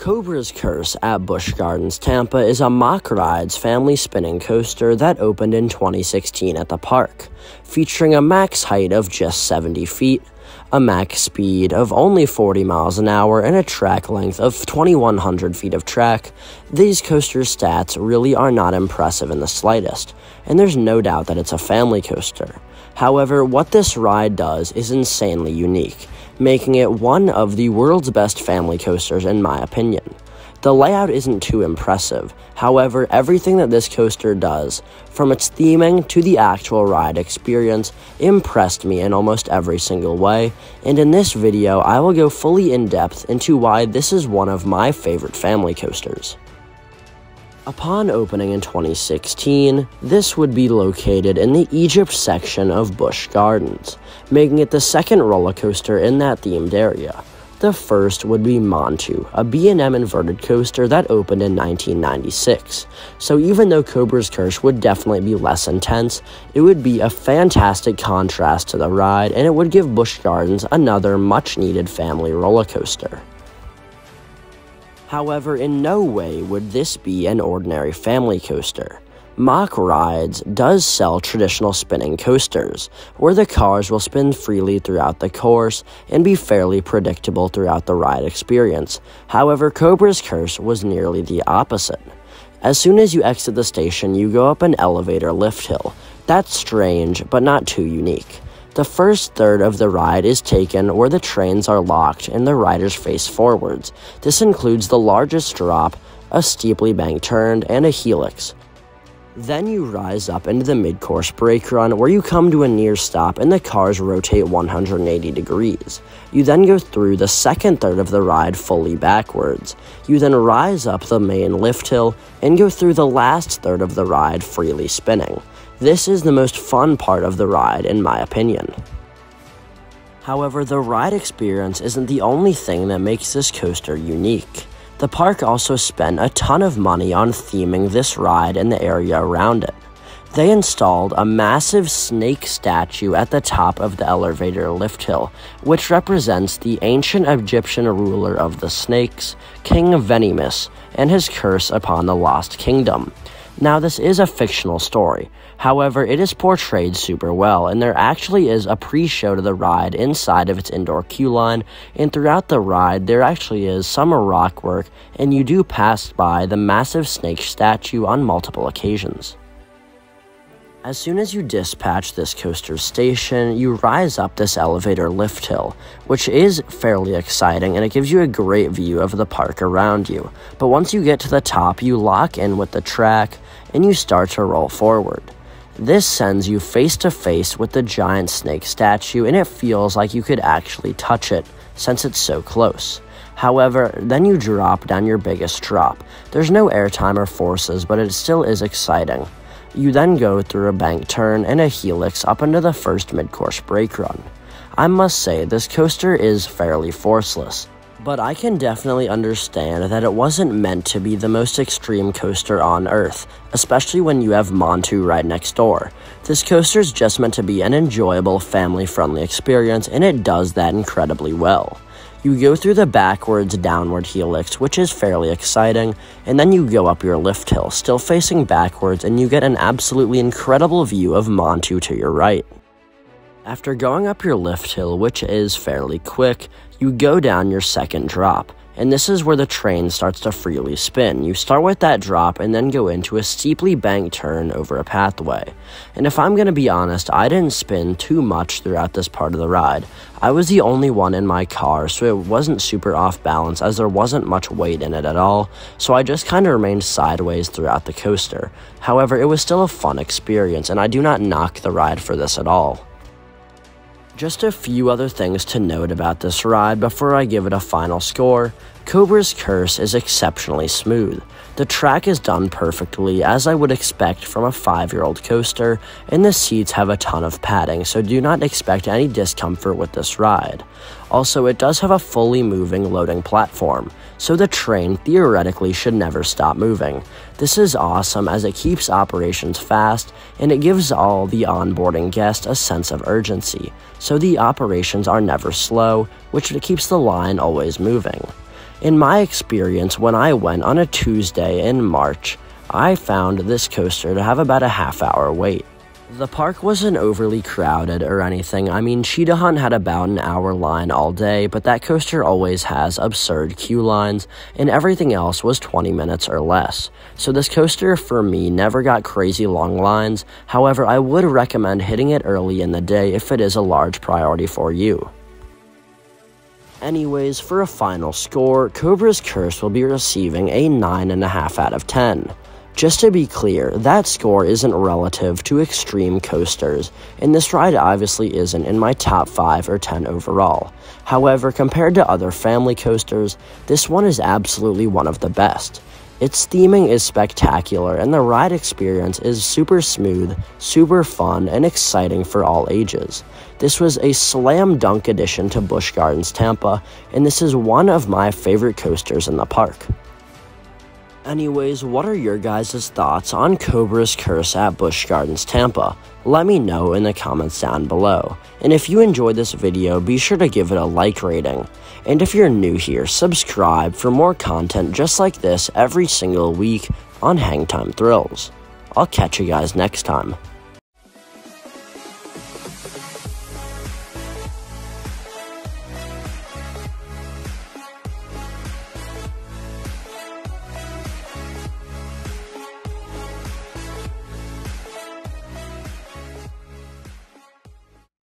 Cobra's Curse at Busch Gardens Tampa is a Mack Rides family spinning coaster that opened in 2016 at the park, featuring a max height of just 70 feet, a max speed of only 40 miles an hour, and a track length of 2,100 feet of track. These coaster stats really are not impressive in the slightest, and there's no doubt that it's a family coaster. However, what this ride does is insanely unique, making it one of the world's best family coasters in my opinion. The layout isn't too impressive, however, everything that this coaster does, from its theming to the actual ride experience, impressed me in almost every single way, and in this video I will go fully in depth into why this is one of my favorite family coasters. Upon opening in 2016, this would be located in the Egypt section of Busch Gardens, making it the second roller coaster in that themed area. The first would be Montu, a B&M inverted coaster that opened in 1996. So even though Cobra's Curse would definitely be less intense, it would be a fantastic contrast to the ride, and it would give Busch Gardens another much-needed family roller coaster. However, in no way would this be an ordinary family coaster. Mack Rides does sell traditional spinning coasters, where the cars will spin freely throughout the course and be fairly predictable throughout the ride experience. However, Cobra's Curse was nearly the opposite. As soon as you exit the station, you go up an elevator lift hill. That's strange, but not too unique. The first third of the ride is taken where the trains are locked and the riders face forwards. This includes the largest drop, a steeply banked turn, and a helix. Then you rise up into the mid-course brake run where you come to a near stop and the cars rotate 180 degrees. You then go through the second third of the ride fully backwards. You then rise up the main lift hill and go through the last third of the ride freely spinning. This is the most fun part of the ride in my opinion. However, the ride experience isn't the only thing that makes this coaster unique. The park also spent a ton of money on theming this ride and the area around it. They installed a massive snake statue at the top of the elevator lift hill, which represents the ancient Egyptian ruler of the snakes, King Venemus, and his curse upon the Lost Kingdom. Now, this is a fictional story, however, it is portrayed super well, and there actually is a pre-show to the ride inside of its indoor queue line, and throughout the ride, there actually is some rock work, and you do pass by the massive snake statue on multiple occasions. As soon as you dispatch this coaster station, you rise up this elevator lift hill, which is fairly exciting and it gives you a great view of the park around you. But once you get to the top, you lock in with the track and you start to roll forward. This sends you face to face with the giant snake statue, and it feels like you could actually touch it since it's so close. However, then you drop down your biggest drop. There's no airtime or forces, but it still is exciting. You then go through a bank turn and a helix up into the first mid-course brake run. I must say, this coaster is fairly forceless, but I can definitely understand that it wasn't meant to be the most extreme coaster on Earth, especially when you have Montu right next door. This coaster is just meant to be an enjoyable, family-friendly experience, and it does that incredibly well. You go through the backwards downward helix, which is fairly exciting, and then you go up your lift hill, still facing backwards, and you get an absolutely incredible view of Montu to your right. After going up your lift hill, which is fairly quick, you go down your second drop, and this is where the train starts to freely spin. You start with that drop and then go into a steeply banked turn over a pathway. And if I'm going to be honest, I didn't spin too much throughout this part of the ride. I was the only one in my car, so it wasn't super off balance as there wasn't much weight in it at all, so I just kind of remained sideways throughout the coaster. However, it was still a fun experience, and I do not knock the ride for this at all. Just a few other things to note about this ride before I give it a final score. Cobra's Curse is exceptionally smooth. The track is done perfectly, as I would expect from a 5-year-old coaster, and the seats have a ton of padding, so do not expect any discomfort with this ride. Also, it does have a fully moving loading platform, so the train theoretically should never stop moving. This is awesome as it keeps operations fast, and it gives all the onboarding guests a sense of urgency, so the operations are never slow, which keeps the line always moving. In my experience, when I went on a Tuesday in March, I found this coaster to have about a half-hour wait. The park wasn't overly crowded or anything. I mean, Cheetah Hunt had about an hour line all day, but that coaster always has absurd queue lines, and everything else was 20 minutes or less. So this coaster, for me, never got crazy long lines. However, I would recommend hitting it early in the day if it is a large priority for you. Anyways, for a final score, Cobra's Curse will be receiving a 9.5 out of 10. Just to be clear, that score isn't relative to extreme coasters, and this ride obviously isn't in my top 5 or 10 overall. However, compared to other family coasters, this one is absolutely one of the best. Its theming is spectacular, and the ride experience is super smooth, super fun, and exciting for all ages. This was a slam dunk addition to Busch Gardens Tampa, and this is one of my favorite coasters in the park. Anyways, what are your guys' thoughts on Cobra's Curse at Busch Gardens Tampa? Let me know in the comments down below. And if you enjoyed this video, be sure to give it a like rating. And if you're new here, subscribe for more content just like this every single week on Hang Time Thrills. I'll catch you guys next time.